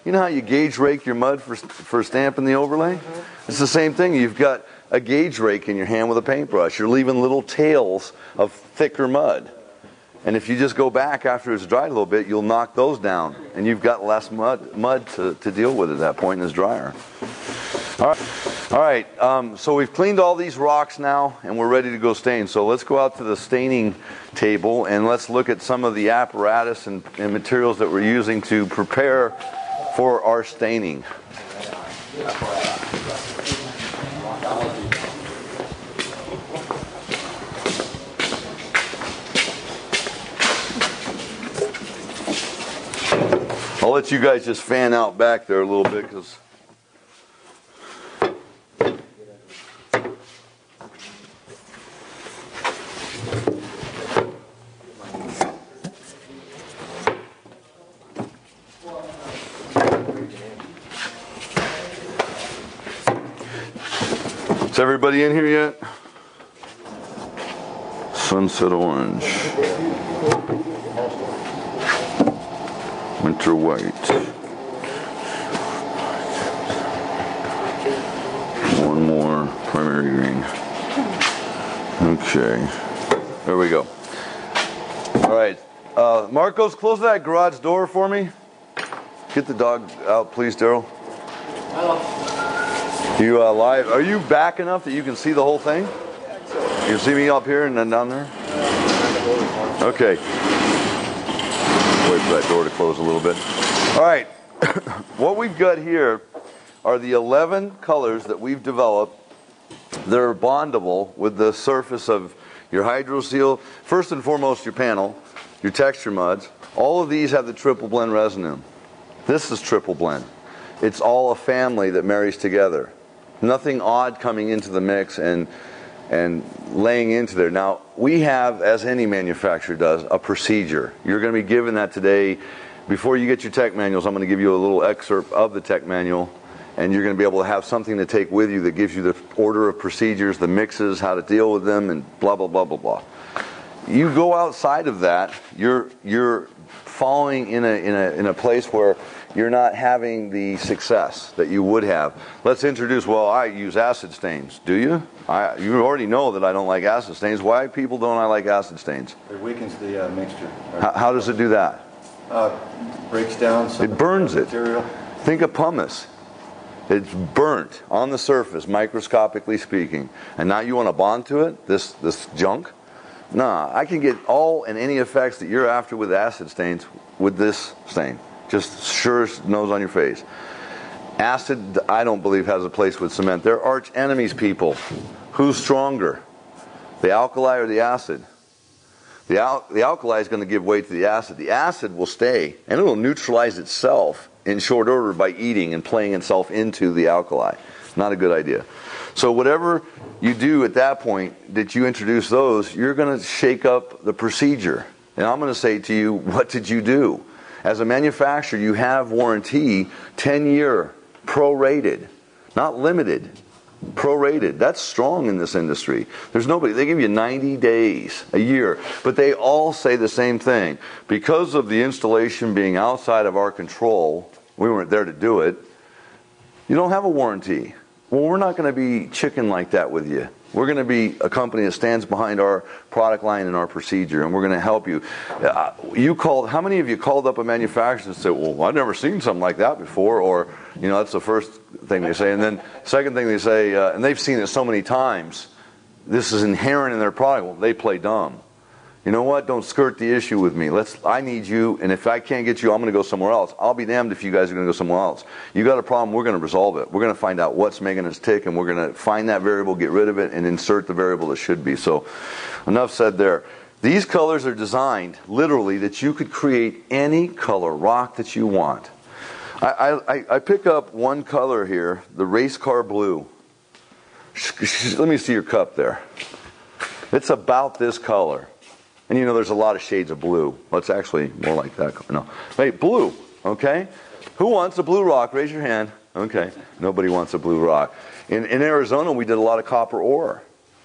You know how you gauge rake your mud for stamping the overlay? It's the same thing. You've got a gauge rake in your hand with a paintbrush. You're leaving little tails of thicker mud. And if you just go back after it's dried a little bit, you'll knock those down. And you've got less mud to deal with at that point in this dryer. All right, so we've cleaned all these rocks now, and we're ready to go stain. So let's go out to the staining table, and let's look at some of the apparatus and materials that we're using to prepare for our staining. I'll let you guys just fan out back there a little bit, because is everybody in here yet? Sunset orange. Winter white. One more primary green. Okay. There we go. All right. Marcos, close that garage door for me. Get the dog out, please, Daryl. You live? Are you back enough that you can see the whole thing? You can see me up here and then down there? Okay. Wait for that door to close a little bit. All right. What we've got here are the 11 colors that we've developed. They're bondable with the surface of your hydro seal. First and foremost, your panel, your texture muds. All of these have the triple blend resin. This is triple blend. It's all a family that marries together. Nothing odd coming into the mix and laying into there. Now, we have, as any manufacturer does, a procedure. You're going to be given that today. Before you get your tech manuals, I'm going to give you a little excerpt of the tech manual, and you're going to be able to have something to take with you that gives you the order of procedures, the mixes, how to deal with them, and blah, blah, blah, blah, blah. You go outside of that, you're following in a place where you're not having the success that you would have. Let's introduce, well, I use acid stains. Do you? You already know that I don't like acid stains. Why people don't I like acid stains? It weakens the mixture. How does it do that? Breaks down some it burns material. It. Think of pumice. It's burnt on the surface, microscopically speaking. And now you want to bond to it, this junk? Nah, I can get all and any effects that you're after with acid stains with this stain. Just sure as nose on your face. Acid, I don't believe, has a place with cement. They're arch enemies, people. Who's stronger? The alkali or the acid? The alkali is going to give way to the acid. The acid will stay, and it will neutralize itself in short order by eating and playing itself into the alkali. Not a good idea. So whatever you do at that point that you introduce those, you're going to shake up the procedure. And I'm going to say to you, what did you do? As a manufacturer, you have warranty, 10-year, prorated, not limited, prorated. That's strong in this industry. There's nobody, they give you 90 days, a year, but they all say the same thing. Because of the installation being outside of our control, we weren't there to do it, you don't have a warranty. Well, we're not going to be chicken like that with you. We're going to be a company that stands behind our product line and our procedure, and we're going to help you. How many of you called up a manufacturer and said, well, I've never seen something like that before, or, you know, that's the first thing they say. And then second thing they say, and they've seen it so many times, this is inherent in their product. Well, they play dumb. You know what? Don't skirt the issue with me. I need you, and if I can't get you, I'm going to go somewhere else. I'll be damned if you guys are going to go somewhere else. You got a problem, we're going to resolve it. We're going to find out what's making us tick, and we're going to find that variable, get rid of it, and insert the variable that should be. So, enough said there. These colors are designed, literally, that you could create any color rock that you want. I pick up one color here, the race car blue. Let me see your cup there. It's about this color. And you know there's a lot of shades of blue. Well, it's actually more like that. No. Wait, blue, okay? Who wants a blue rock? Raise your hand. Okay, nobody wants a blue rock. In Arizona, we did a lot of copper ore.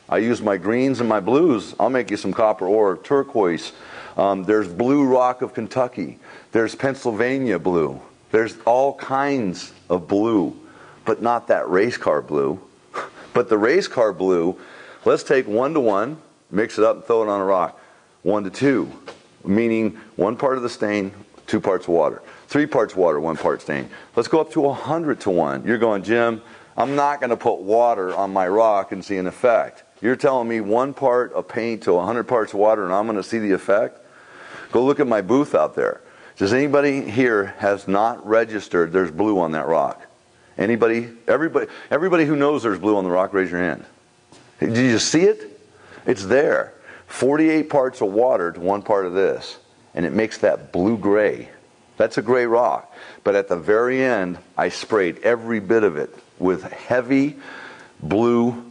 I use my greens and my blues. I'll make you some copper ore, turquoise. There's blue rock of Kentucky. There's Pennsylvania blue. There's all kinds of blue, but not that race car blue. But the race car blue, let's take 1 to 1, mix it up and throw it on a rock. 1 to 2, meaning 1 part of the stain, 2 parts water. 3 parts water, 1 part stain. Let's go up to 100 to 1. You're going, Jim, I'm not going to put water on my rock and see an effect. You're telling me 1 part of paint to 100 parts of water and I'm going to see the effect? Go look at my booth out there. Does anybody here has not registered there's blue on that rock? Anybody? Everybody who knows there's blue on the rock, raise your hand. Did you see it? It's there. 48 parts of water to 1 part of this. And it makes that blue-gray. That's a gray rock. But at the very end, I sprayed every bit of it with heavy blue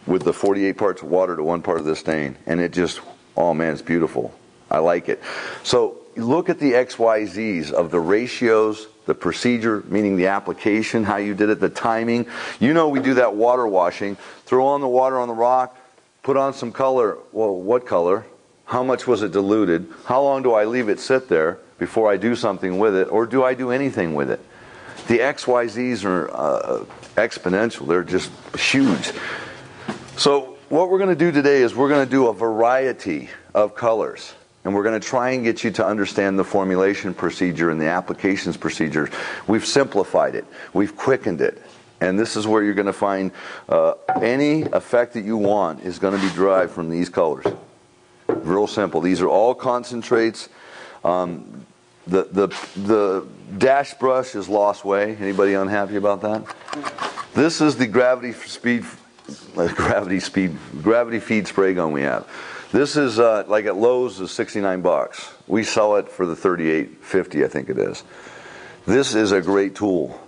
with the 48 parts of water to 1 part of the stain. And it just, oh man, it's beautiful. I like it. So look at the XYZs of the ratios, the procedure, meaning the application, how you did it, the timing. You know we do that water washing. Throw on the water on the rock, put on some color. Well, what color? How much was it diluted? How long do I leave it sit there before I do something with it? Or do I do anything with it? The XYZs are exponential. They're just huge. So what we're going to do today is we're going to do a variety of colors. And we're going to try and get you to understand the formulation procedure and the applications procedures. We've simplified it. We've quickened it. And this is where you're going to find any effect that you want is going to be derived from these colors. Real simple. These are all concentrates. The dash brush is lost way. Anybody unhappy about that? This is the gravity feed spray gun we have. This is like at Lowe's is $69. We sell it for the $38.50, I think it is. This is a great tool.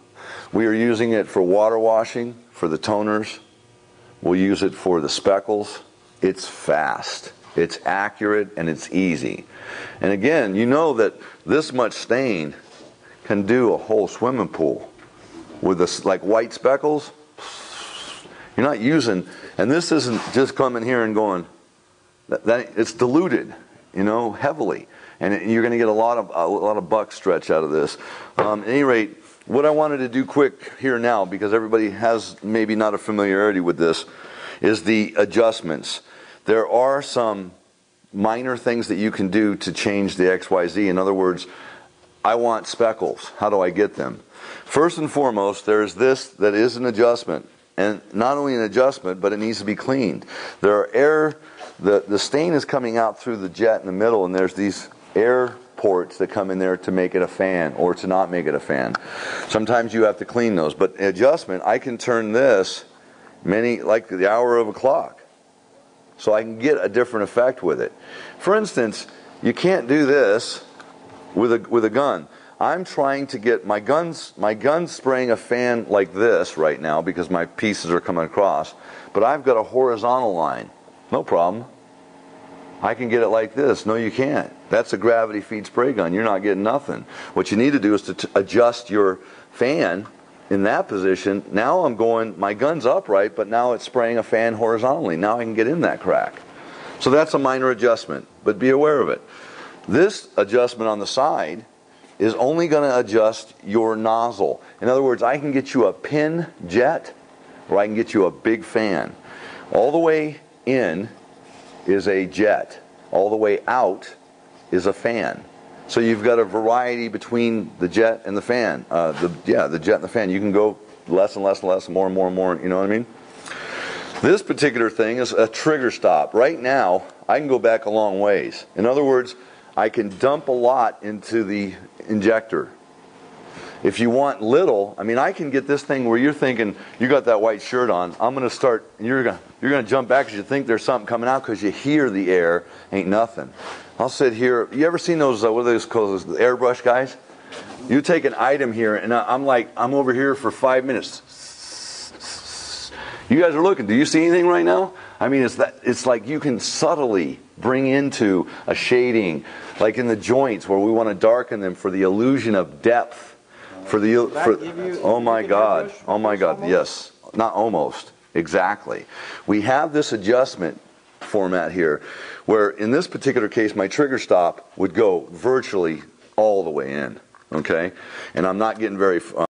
We are using it for water washing, for the toners. We'll use it for the speckles. It's fast, it's accurate, and it's easy. And again, you know that this much stain can do a whole swimming pool. With this, like white speckles, you're not using, and this isn't just coming here and going, that it's diluted, you know, heavily, and you're going to get a lot of buck stretch out of this. At any rate, what I wanted to do quick here now, because everybody has maybe not a familiarity with this, is the adjustments. There are some minor things that you can do to change the XYZ. In other words, I want speckles. How do I get them? First and foremost, there's this that is an adjustment, and not only an adjustment, but it needs to be cleaned. There are air. The stain is coming out through the jet in the middle, and there's these air ports that come in there to make it a fan or to not make it a fan. Sometimes you have to clean those. But adjustment, I can turn this like the hour of a clock. So I can get a different effect with it. For instance, you can't do this with a gun. I'm trying to get my gun's spraying a fan like this right now because my pieces are coming across. But I've got a horizontal line. No problem. I can get it like this. No, you can't. That's a gravity feed spray gun. You're not getting nothing. What you need to do is to adjust your fan in that position. Now I'm going, my gun's upright, but now it's spraying a fan horizontally. Now I can get in that crack. So that's a minor adjustment, but be aware of it. This adjustment on the side is only going to adjust your nozzle. In other words, I can get you a pin jet, or I can get you a big fan. All the way in is a jet. All the way out is a fan. So you've got a variety between the jet and the fan. The jet and the fan. You can go less and less and less, more and more and more. You know what I mean? This particular thing is a trigger stop. Right now, I can go back a long ways. In other words, I can dump a lot into the injector. If you want little, I mean, I can get this thing where you're thinking, you got that white shirt on, I'm going to start, you're going to jump back because you think there's something coming out because you hear the air, ain't nothing. I'll sit here. You ever seen those, what are those called, those airbrush guys? You take an item here, and I'm over here for 5 minutes. You guys are looking. Do you see anything right now? I mean, it's like you can subtly bring into a shading, like in the joints where we want to darken them for the illusion of depth. Oh my God, yes, not almost, exactly. We have this adjustment format here where in this particular case my trigger stop would go virtually all the way in. okay? And I'm not getting very